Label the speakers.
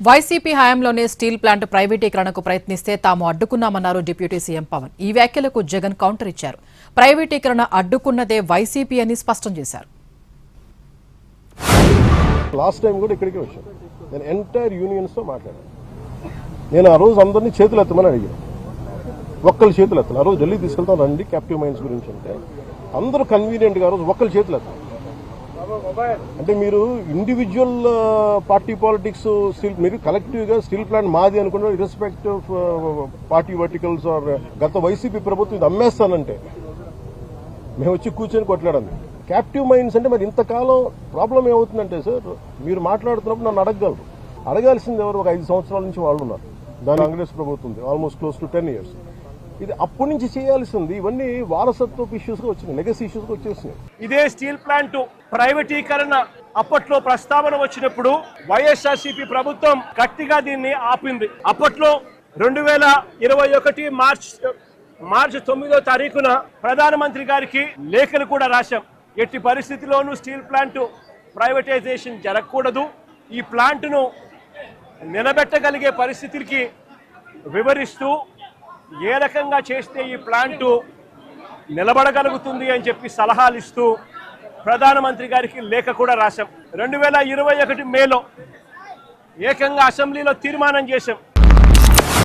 Speaker 1: YCP హయాంలోనే steel plant ప్రైవేటీకరణకు ప్రయత్నిస్తే తాము అడ్డుకున్నామన్నారు డిప్యూటీ సీఎం పవన్. ఈ వ్యాఖ్యలకు జగన్ కౌంటర్ ఇచ్చారు. ప్రైవేటీకరణ అడ్డుకున్నదే వైసీపీ అని స్పష్టం చేశారు.
Speaker 2: లాస్ట్ టైం కూడా ఇక్కడికి వచ్చాను. నేను ఎంటైర్ యూనియన్స్ తో మాట్లాడాను. నేను ఆ రోజు అందరినీ చేతులు ఎత్తమని అడిగాను. ఒక్కళ్ళు చేతులు ఎత్తాను. ఆ రోజు ఢిల్లీ తీసుకెళ్తాం రండి క్యాప్టివ్ మైన్స్ గురించి అంటే అందరూ కన్వీనియంట్ గా ఆ రోజు ఒక్కళ్ళు చేతులు ఎత్తాను. అంటే మీరు ఇండివిజువల్ పార్టీ పాలిటిక్స్ మీరు కలెక్టివ్ గా స్టీల్ ప్లాంట్ మాది అనుకున్న ఇర్రెస్పెక్టివ్ పార్టీ వర్టికల్స్ గత వైసీపీ ప్రభుత్వం ఇది అమ్మేస్తానంటే మేము వచ్చి కూర్చొని కొట్లాడాలి. క్యాప్టివ్ మైన్స్ అంటే మరి ఇంతకాలం ప్రాబ్లం ఏమవుతుందంటే సార్ మీరు మాట్లాడుతున్నప్పుడు నన్ను అడగాల్సింది ఎవరు? ఒక 5 సంవత్సరాల నుంచి వాళ్ళు ఉన్నారు. దాని కాంగ్రెస్ ప్రభుత్వం ఉంది ఆల్మోస్ట్ క్లోజ్ టు 10 years. ఇది అప్పటి నుంచి చేయాల్సింది. ఇవన్నీ వారసత్వపు ఇష్యూస్ గా వచ్చినాయి, లెగసీ ఇష్యూస్ గా వచ్చేసినాయి.
Speaker 3: ఇదే స్టీల్ ప్లాంట్ ప్రైవేటీకరణ అప్పట్లో ప్రస్తావన వచ్చినప్పుడు వైఎస్ఆర్సీపీ ప్రభుత్వం గట్టిగా దీన్ని ఆపింది. అప్పట్లో 2021 మార్చి 9వ తారీఖున ప్రధానమంత్రి గారికి లేఖలు కూడా రాశాం. ఎట్టి పరిస్థితిలోనూ స్టీల్ ప్లాంట్ ప్రైవేటైజేషన్ జరగకూడదు, ఈ ప్లాంట్ను నిలబెట్టగలిగే పరిస్థితికి వివరిస్తూ ఏ రకంగా చేస్తే ఈ ప్లాంటు నిలబడగలుగుతుంది అని చెప్పి సలహాలు ఇస్తూ ప్రధానమంత్రి గారికి లేఖ కూడా రాశాం. 2021 మేలో ఏకంగా అసెంబ్లీలో తీర్మానం చేశాం.